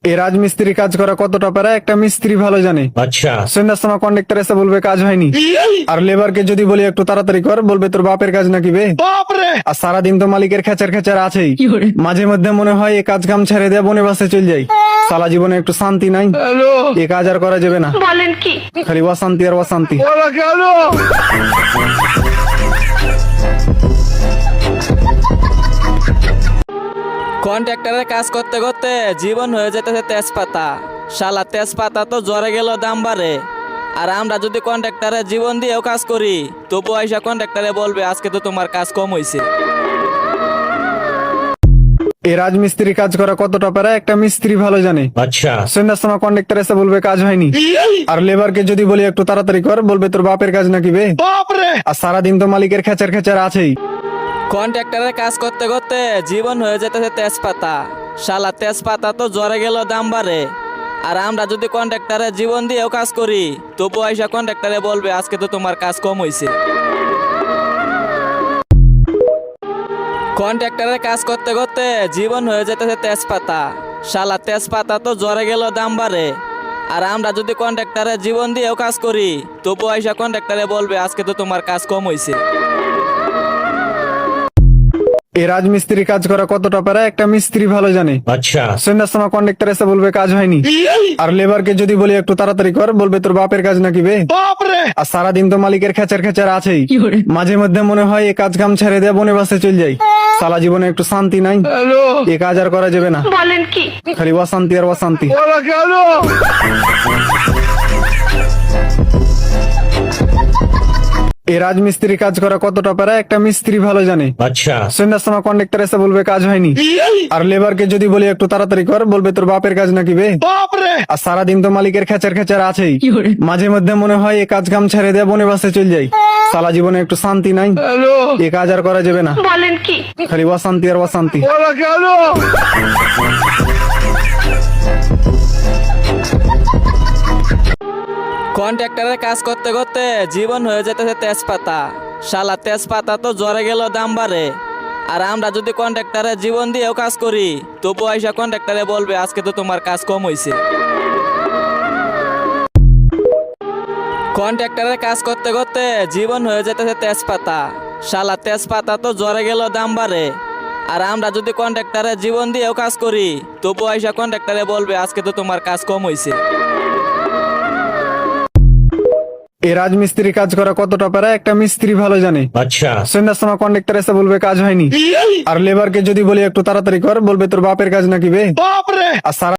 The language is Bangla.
এই রাজমিস্ত্রি কাজ করা কতটা পারে একটা মিস্ত্রি ভালো জানে। अच्छा। সন্ধ্যার সময় কন্ডাক্টর এসে বলবে কাজ হয়নি, আর লেবারকে যদি বলি একটু তাড়াতাড়ি কর, বলবে তোর বাপের কাজ নাকি বে। আর সারাদিন তো মালিকের খেচার খেচার আছেই। মাঝে মধ্যে মনে হয় এ কাজ কাম ছেড়ে দেয়া বনে বাসে চল যাই, সালা জীবনে একটু শান্তি নাই। এ কাজ আর করা যাবে না, বলেন কি? খালি অশান্তি আর অশান্তি। কন্ট্রাক্টরের কাজ করতে করতে জীবন হয়ে যেতেছে তেজপাতা। শালা তেজপাতা তো জ্বরে গেল দাম বাড়ে, আর আমরা যদি কন্ট্রাক্টরের জীবন দিয়েও কাজ করি তবু আইসা কন্ট্রাক্টরে বলবে আজকে তো তোমার কাজ কম হয়েছে। এই রাজমিস্ত্রি কাজ করা কতটা পারে একটা মিস্ত্রি ভালো জানে। अच्छा। সন্ধ্যার সময় কন্ডাক্টর এসে বলবে কাজ হয়নি, আর লেবারকে যদি বলি একটু তাড়াতাড়ি কর, বলবে তোর বাপের কাজ নাকি বে। আর সারাদিন তো মালিকের খেচার খেচার আছেই। কন্ট্রাক্টরের কাজ করতে করতে জীবন হয়ে যেতেছে তেজপাতা। শালা তেজপাতা তো জ্বরে গেল দাম বাড়ে, আর আমরা যদি কন্ট্রাক্টরের জীবন দিয়েও কাজ করি তবু আইসা কন্ট্রাক্টরে বলবে আজকে তো তোমার কাজ কম হয়েছে। কন্ট্রাক্টরের কাজ করতে করতে জীবন হয়ে যেতেছে তেজপাতা। শালা তেজপাতা তো জ্বরে গেল দাম বাড়ে, আর আমরা যদি কন্ট্রাক্টরের জীবন দিয়েও কাজ করি তবু আইসা কন্ট্রাক্টরে বলবে আজকে তো তোমার কাজ কম হয়েছে। এই রাজমিস্ত্রি কাজ করা কতটা পারে একটা মিস্ত্রি ভালো জানে। अच्छा। সন্ধ্যার সময় কন্ডাক্টর এসে বলবে কাজ হয়নি, আর লেবারকে যদি বলি একটু তাড়াতাড়ি কর, বলবে তোর বাপের কাজ নাকি বে। আর সারাদিন তো মালিকের খেচার খেচার আছেই। মাঝে মধ্যে মনে হয় এ কাজ কাম ছেড়ে দেয়া বনে বাসে চল যাই, সালা জীবনে একটু শান্তি নাই। এ কাজ আর করা যাবে না, বলেন কি? খালি অশান্তি আর অশান্তি। এই রাজমিস্ত্রি কাজ করা কতটা পারে একটা মিস্ত্রি ভালো জানে। अच्छा। সন্ধ্যার সময় কন্ডাক্টর এসে বলবে কাজ হয়নি, আর লেবারকে যদি বলি একটু তাড়াতাড়ি কর, বলবে তোর বাপের কাজ নাকি বে। আর সারাদিন তো মালিকের খেচার খেচার আছেই। মাঝে মধ্যে মনে হয় এ কাজ কাম ছেড়ে দেয়া বনে বাসে চল যাই, সালা জীবনে একটু শান্তি নাই। এ কাজ আর করা যাবে না, বলেন কি? খালি অশান্তি আর অশান্তি। কন্ট্রাক্টরের কাজ করতে করতে জীবন হয়ে যেতেছে তেজপাতা। শালা তেজপাতা তো জ্বরে গেল দাম বাড়ে, আর আমরা যদি কন্ট্রাক্টরের জীবন দিয়েও কাজ করি তবু আইসা কন্ট্রাক্টরে বলবে আজকে তো তোমার কাজ কম হয়েছে। কন্ট্রাক্টরের কাজ করতে করতে জীবন হয়ে যেতেছে তেজপাতা। শালা তেজপাতা তো জ্বরে গেল দাম বাড়ে, আর আমরা যদি কন্ট্রাক্টরের জীবন দিয়েও কাজ করি তবু আইসা কন্ট্রাক্টরে বলবে আজকে তো তোমার কাজ কম হয়েছে। এই রাজমিস্ত্রি কাজ করা কতটা পারে একটা মিস্ত্রি ভালো জানে। अच्छा। সন্ধ্যার সময় কন্ডাক্টর এসে বলবে কাজ হয়নি, আর লেবারকে যদি বলি একটু তাড়াতাড়ি কর, বলবে তোর বাপের কাজ নাকি বে। আর সারা